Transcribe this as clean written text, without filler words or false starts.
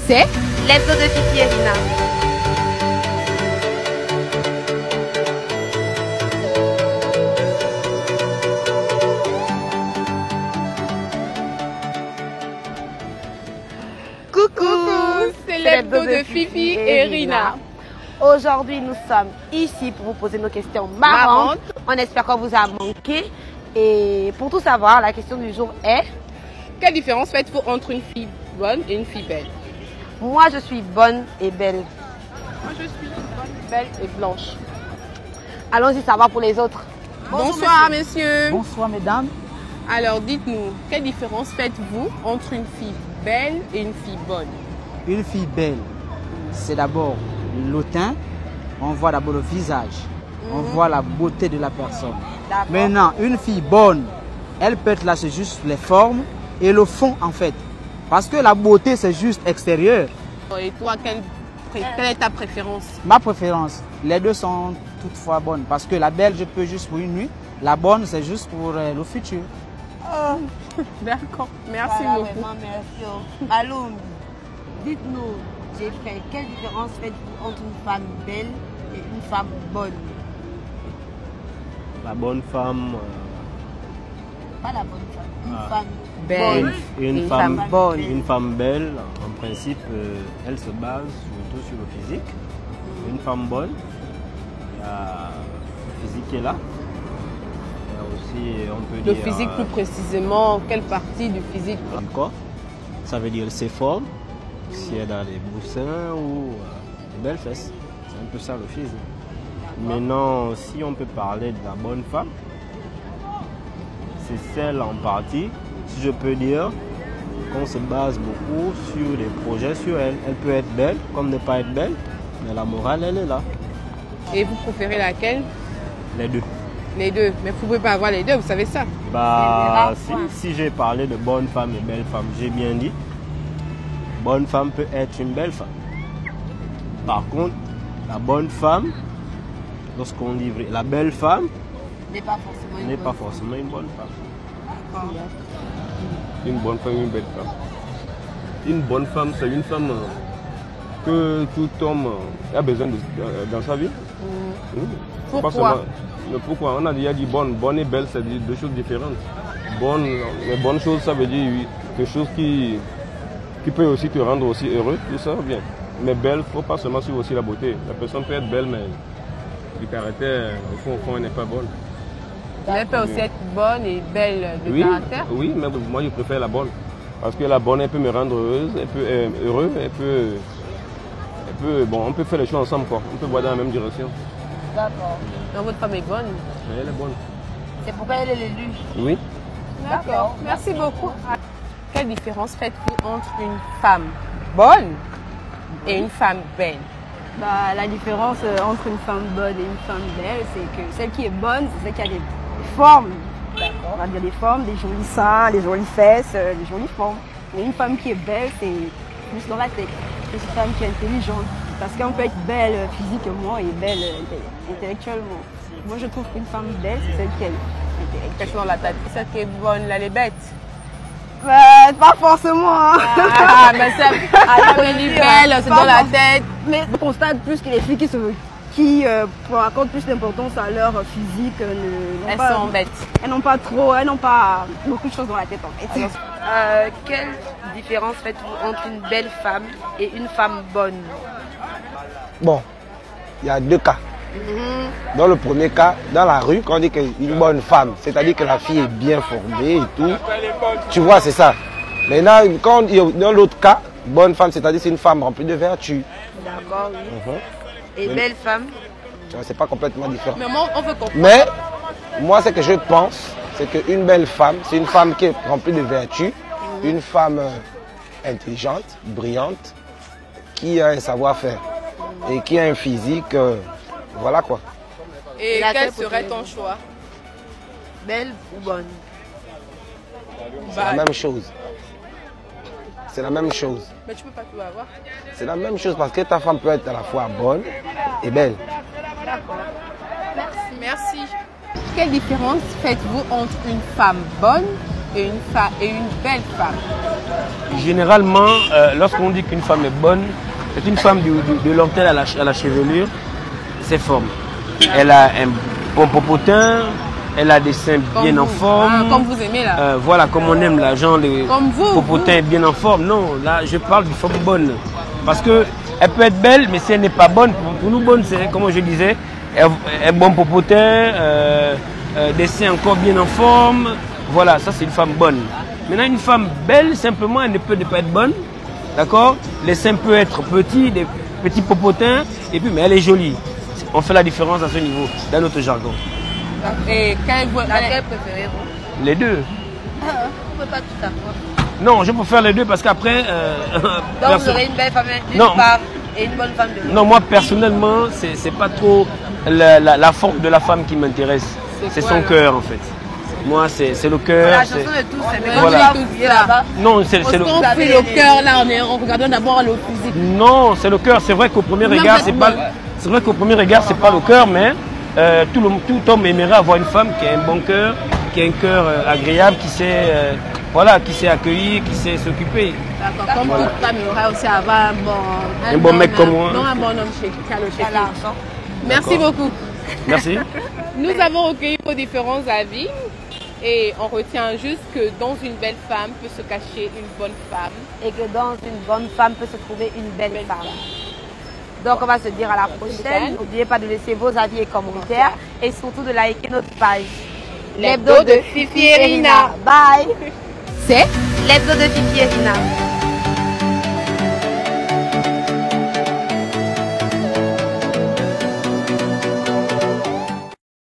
c'est l'hebdo de Fifi et Rina. Coucou, c'est l'hebdo de Fifi et Rina. Aujourd'hui, nous sommes ici pour vous poser nos questions marrantes. On espère qu'on vous a manqué. Et pour tout savoir, la question du jour est: quelle différence faites-vous entre une fille bonne et une fille belle? Moi, je suis bonne et belle. Moi, je suis bonne, belle et blanche. Allons-y, ça va pour les autres. Bonsoir, messieurs. Bonsoir, mesdames. Alors, dites-nous, quelle différence faites-vous entre une fille belle et une fille bonne? Une fille belle, c'est d'abord le teint. On voit d'abord le visage. On voit la beauté de la personne. Maintenant, une fille bonne, elle peut être là, c'est juste les formes et le fond en fait. Parce que la beauté, c'est juste extérieur. Et toi, quelle est ta préférence? Ma préférence, les deux sont toutefois bonnes. Parce que la belle, je peux juste pour une nuit. La bonne, c'est juste pour le futur. D'accord, merci beaucoup. Merci. Allô, dites-nous, quelle différence faites-vous entre une femme belle et une femme bonne? La bonne femme. Pas la bonne femme, une femme belle. Une femme bonne. Une femme belle, en principe, elle se base surtout sur le physique. Une femme bonne, il y a le physique qui est là. Il y a aussi, on peut Le dire. physique, plus précisément, quelle partie du physique? Le corps, ça veut dire ses formes, si elle a des boussins ou des belles fesses. C'est un peu ça le physique. Maintenant, si on peut parler de la bonne femme, c'est celle en partie, si je peux dire, qu'on se base beaucoup sur les projets sur elle. Elle peut être belle, comme ne pas être belle, mais la morale, elle est là. Et vous préférez laquelle? Les deux. Les deux. Mais vous ne pouvez pas avoir les deux, vous savez ça? Bah, si j'ai parlé de bonne femme et belle femme, j'ai bien dit, bonne femme peut être une belle femme. Par contre, la bonne femme, lorsqu'on livre la belle femme, n'est pas forcément une bonne femme. Une bonne femme, une belle femme. Une bonne femme, c'est une femme que tout homme a besoin dans sa vie. Pourquoi? Pourquoi? On a déjà dit bonne. Bonne et belle, c'est deux choses différentes. Bonne, les bonnes choses, ça veut dire quelque chose qui peut aussi te rendre aussi heureux, tout ça bien. Mais belle, il ne faut pas seulement suivre aussi la beauté. La personne peut être belle, mais du caractère, au fond, elle n'est pas bonne. Elle peut aussi être bonne et belle de caractère? Oui, mais moi je préfère la bonne. Parce que la bonne, elle peut me rendre heureuse, heureux, bon, on peut faire les choses ensemble, quoi. On peut voir dans la même direction. D'accord. Donc votre femme est bonne? Mais elle est bonne. C'est pourquoi elle est l'élue? Oui. D'accord, merci beaucoup. Quelle différence faites-vous entre une femme bonne et une femme belle? Bah, la différence entre une femme bonne et une femme belle, c'est que celle qui est bonne, c'est celle qui a des formes. On va dire des formes, des jolis seins, des jolies fesses, des jolies formes. Et une femme qui est belle, c'est plus dans la tête. C'est une femme qui est intelligente. Parce qu'on peut être belle physiquement et belle intellectuellement. Moi, je trouve qu'une femme belle, c'est celle qui est intellectuelle. Quelque chose dans la tête. Celle qui est bonne, là, elle est bête. Pas forcément. Hein. Ah, mais c'est elle est belle, c'est dans la tête. Mais je constate plus que les filles qui accordent plus d'importance à leur physique. Elles sont bêtes. Elles n'ont pas beaucoup de choses dans la tête en fait. Quelle différence faites-vous entre une belle femme et une femme bonne? Bon, il y a deux cas. Dans le premier cas, dans la rue, quand on dit qu'une bonne femme, c'est-à-dire que la fille est bien formée et tout, tu vois, c'est ça. Maintenant, dans l'autre cas, bonne femme, c'est-à-dire c'est une femme remplie de vertus. D'accord, oui. Et belle femme? C'est pas complètement différent. Mais moi, on veut comprendre. Mais, moi, ce que je pense, c'est qu'une belle femme, c'est une femme qui est remplie de vertus, une femme intelligente, brillante, qui a un savoir-faire et qui a un physique, voilà quoi. Et quel serait ton choix? Belle ou bonne? C'est la même chose. C'est la même chose. Mais tu peux pas tout avoir. C'est la même chose parce que ta femme peut être à la fois bonne et belle. D'accord. Merci. Quelle différence faites-vous entre une femme bonne et une belle femme? Généralement, lorsqu'on dit qu'une femme est bonne, c'est une femme de l'orteil à la chevelure, c'est forme. Elle a un bon popotin, elle a des seins bien en forme. Comme vous aimez là. Voilà, comme on aime là, genre le popotin bien en forme. Non, là je parle d'une femme bonne. Parce que elle peut être belle, mais si elle n'est pas bonne, pour nous bonne, c'est comme je disais, un bon popotin, des seins encore bien en forme. Voilà, ça c'est une femme bonne. Maintenant une femme belle, simplement, elle ne peut pas être bonne. D'accord? Les seins peuvent être petits, des petits popotins, et puis mais elle est jolie. On fait la différence à ce niveau, dans notre jargon. Et laquelle préférez-vous? Les deux. Vous ne pouvez pas tout savoir. Non, je préfère les deux parce qu'après... donc vous aurez une belle femme d'une part et une bonne femme de l'autre. Non, moi personnellement, c'est pas trop la forme de la femme qui m'intéresse. C'est son cœur en fait. Moi, c'est le cœur. La chanson de tous, c'est voilà. là-bas. Non, c'est le... Quand on fait le cœur là, on regarde d'abord le physique. Non, c'est le cœur. C'est vrai qu'au premier regard, c'est pas... C'est vrai qu'au premier regard, c'est pas le cœur, mais tout homme aimerait avoir une femme qui a un bon cœur, qui a un cœur agréable, qui sait, voilà, qui sait accueillir, qui sait s'occuper. D'accord. Comme toute femme, il aura aussi avoir un bon mec comme moi. Non, un bon homme qui a le chéquier. Merci beaucoup. Merci. Nous avons recueilli vos différents avis et on retient juste que dans une belle femme peut se cacher une bonne femme. Et que dans une bonne femme peut se trouver une belle femme. Donc on va se dire à la prochaine. N'oubliez pas de laisser vos avis et commentaires et surtout de liker notre page. L'hebdo de Fifi et Rina. Bye. C'est l'hebdo de Fifi et Rina.